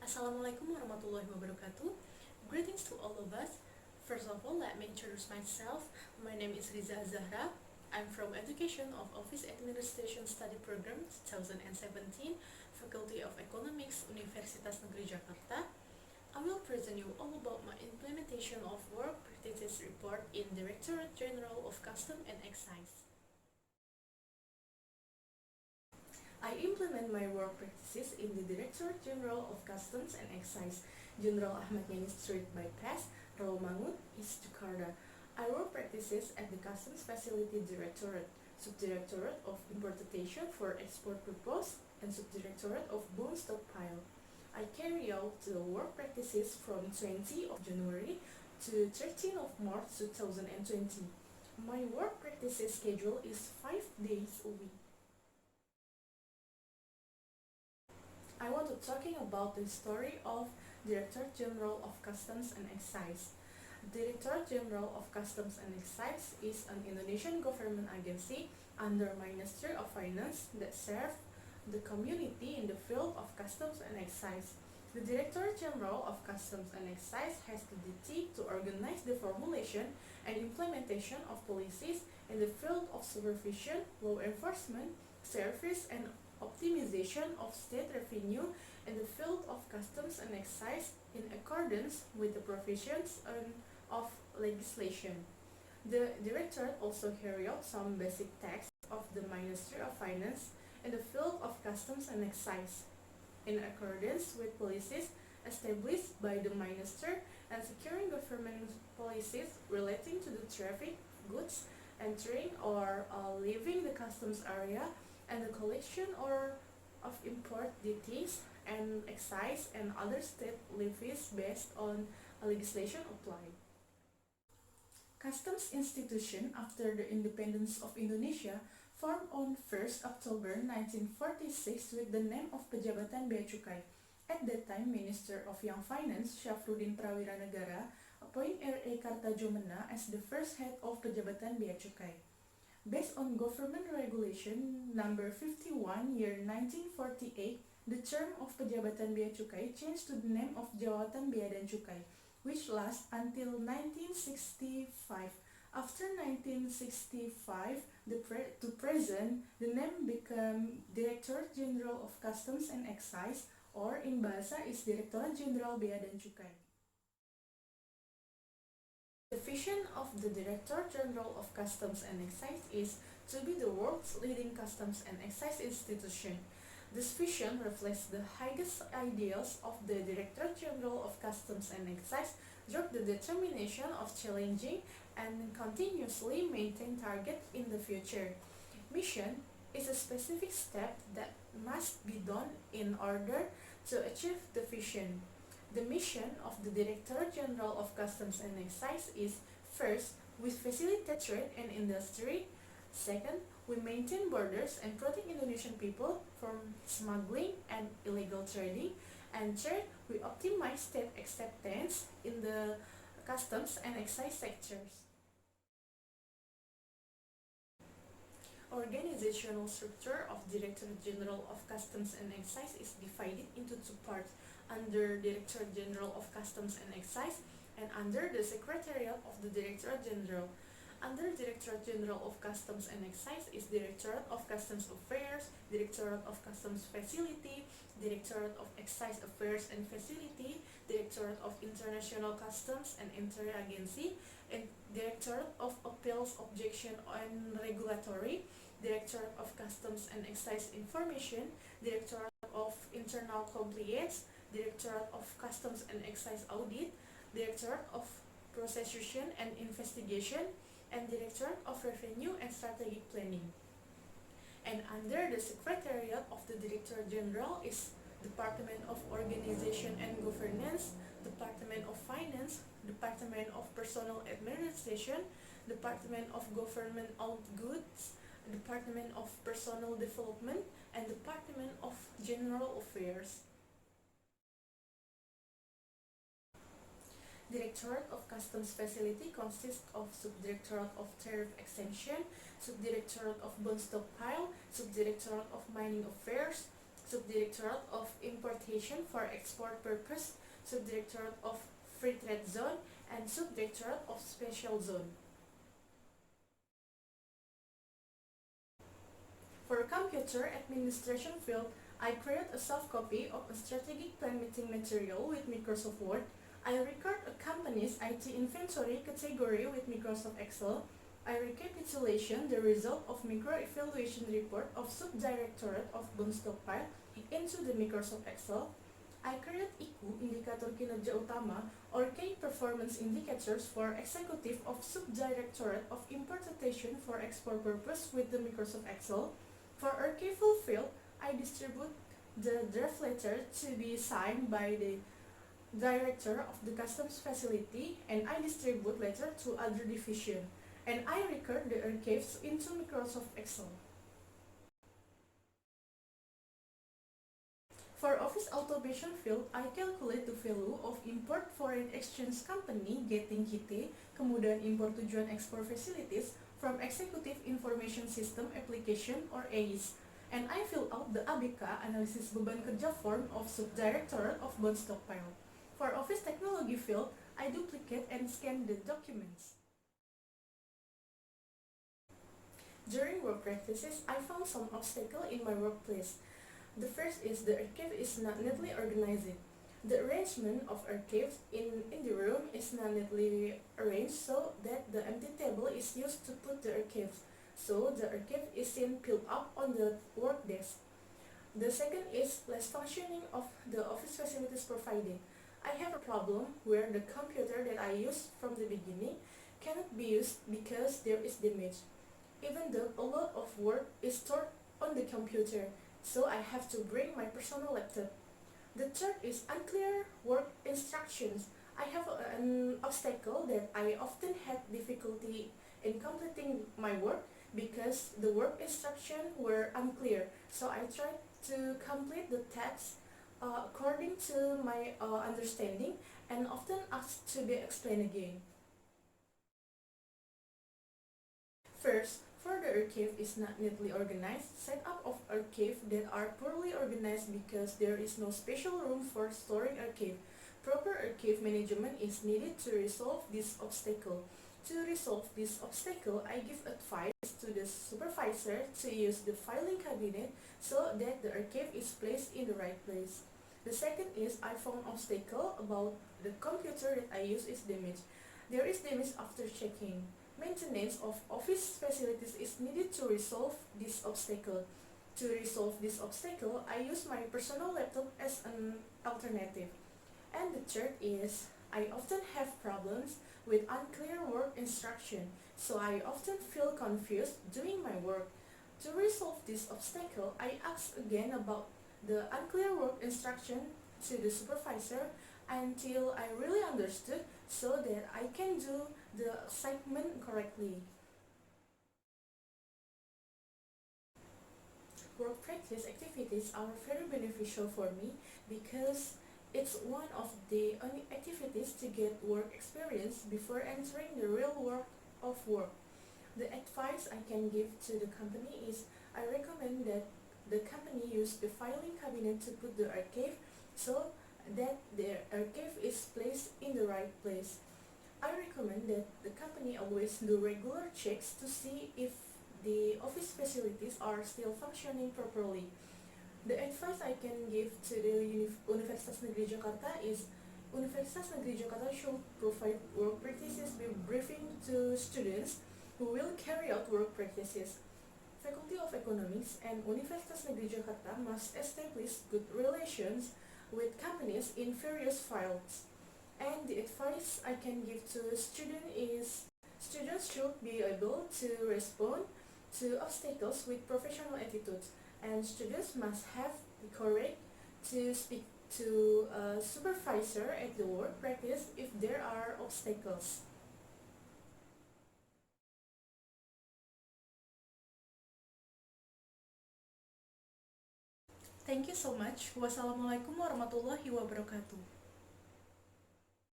Assalamualaikum warahmatullahi wabarakatuh. Greetings to all of us. First of all, let me introduce myself. My name is Riza Azzahra. I'm from Education of Office Administration Study Program 2017, Faculty of Economics, Universitas Negeri Jakarta. I will present you all about my implementation of work practices report in Direktorat Jenderal of Custom and Excise. I implement my work practices in the Direktorat Jenderal of Customs and Excise, Jenderal Ahmad Yani Street Bypass, Rawamangun, East Jakarta. I work practices at the Customs Facility Directorate, Subdirectorate of Importation for Export Purpose, and Subdirectorate of Bone Stockpile. I carry out the work practices from 20 of January to 13 of March 2020. My work practices schedule is 5 days a week. I want to talking about the story of Director General of Customs and Excise. Director General of Customs and Excise is an Indonesian government agency under Ministry of Finance that serves the community in the field of customs and excise. The Director General of Customs and Excise has the duty to organize the formulation and implementation of policies in the field of supervision, law enforcement, service, and optimization of state revenue in the field of customs and excise in accordance with the provisions of legislation. The Directorate also carry out some basic tasks of the Ministry of Finance in the field of customs and excise, in accordance with policies established by the Minister and securing government policies relating to the traffic, goods entering or leaving the customs area, and the collection of import duties and excise and other state levies based on legislation applied. Customs institution after the independence of Indonesia formed on 1st October 1946 with the name of Pejabatan Bea Cukai. At that time, Minister of Young Finance Syafruddin Prawira Negara appointed R.A. Kartajomena as the first head of Pejabatan Bea Cukai. Based on Government Regulation Number 51 year 1948, the term of Pejabatan Bea Cukai changed to the name of Jawatan Bea dan Cukai, which lasts until 1965. After 1965 to present, the name became Direktorat Jenderal of Customs and Excise, or in Bahasa is Direktorat Jenderal Bea dan Cukai. The vision of the Director General of Customs and Excise is to be the world's leading customs and excise institution. This vision reflects the highest ideals of the Director General of Customs and Excise through the determination of challenging and continuously maintain target in the future. Mission is a specific step that must be done in order to achieve the vision. The mission of the Director General of Customs and Excise is: first, we facilitate trade and industry; second, we maintain borders and protect Indonesian people from smuggling and illegal trading; and third, we optimize state acceptance in the customs and excise sectors. Organizational structure of Directorate General of Customs and Excise is divided into two parts, under Directorate General of Customs and Excise and under the Secretariat of the Directorate General. Under Directorate General of Customs and Excise is Directorate of Customs Affairs, Directorate of Customs Facility, Directorate of Excise Affairs and Facility, Directorate of International Customs and Interagency, and Directorate of Appeals, Objection and Regulatory, Directorate of Customs and Excise Information, Directorate of Internal Compliance, Directorate of Customs and Excise Audit, Directorate of Prosecution and Investigation, and Directorate of Revenue and Strategic Planning. And under the Secretariat of the Director General is Department of Organization and Governance, Department of Finance, Department of Personnel Administration, Department of Government-Owned Goods, Department of Personnel Development, and Department of General Affairs. Directorate of Customs Facility consists of Subdirectorate of Tariff Exemption, Subdirectorate of Bone Stockpile, Subdirectorate of Mining Affairs, Subdirectorate of Importation for Export Purpose, Subdirectorate of Free Trade Zone, and Subdirectorate of Special Zone. For computer administration field, I create a soft copy of a strategic plan meeting material with Microsoft Word. I record a company's IT inventory category with Microsoft Excel. I recapitulation the result of micro-evaluation report of Subdirectorate of Bond Stockpile into the Microsoft Excel. I create IKU, Indikator Kinerja Utama, or Key Performance Indicators for Executive of Subdirectorate of Importation for Export Purpose with the Microsoft Excel. For archival field, I distribute the draft letter to be signed by the Director of the Customs Facility, and I distribute letter to other division, and I record the archives into Microsoft Excel. For office automation field, I calculate the value of import foreign exchange company getting KIT, kemudahan impor tujuan ekspor facilities from Executive Information System Application or AIS, and I fill out the ABK analysis beban kerja form of Subdirectorate of Bond Stockpile. For office technology field, I duplicate and scan the documents. During work practices, I found some obstacle in my workplace. The first is the archive is not neatly organized. The arrangement of archives in the room is not neatly arranged so that the empty table is used to put the archives, so the archive isn't piled up on the work desk. The second is less functioning of the office facilities provided. I have a problem where the computer that I used from the beginning cannot be used because there is damage. Even though a lot of work is stored on the computer, so I have to bring my personal laptop. The third is unclear work instructions. I have an obstacle that I often had difficulty in completing my work because the work instructions were unclear. So I tried to complete the text according to my understanding and often asked to be explained again. First, for the archive is not neatly organized, setup of archive that are poorly organized because there is no special room for storing archive. Proper archive management is needed to resolve this obstacle. To resolve this obstacle, I give advice to the supervisor to use the filing cabinet so that the archive is placed in the right place. The second is I found obstacle about the computer that I use is damaged. There is damage after checking. Maintenance of office facilities is needed to resolve this obstacle. To resolve this obstacle, I use my personal laptop as an alternative. And the third is, I often have problems with unclear work instruction, so I often feel confused doing my work. To resolve this obstacle, I ask again about the unclear work instruction to the supervisor until I really understood so that I can do the assignment correctly. Work practice activities are very beneficial for me because it's one of the only activities to get work experience before entering the real world of work. The advice I can give to the company is I recommend that the company use the filing cabinet to put the archive so that the archive is placed in the right place. I recommend that the company always do regular checks to see if the office facilities are still functioning properly. The advice I can give to the Universitas Negeri Jakarta is Universitas Negeri Jakarta should provide work practices briefing to students who will carry out work practices. Faculty of Economics and Universitas Negeri Jakarta must establish good relations with companies in various fields. And the advice I can give to students is students should be able to respond to obstacles with professional attitudes, and students must have the courage to speak to a supervisor at the work practice if there are obstacles. Thank you so much. Wassalamualaikum warahmatullahi wabarakatuh.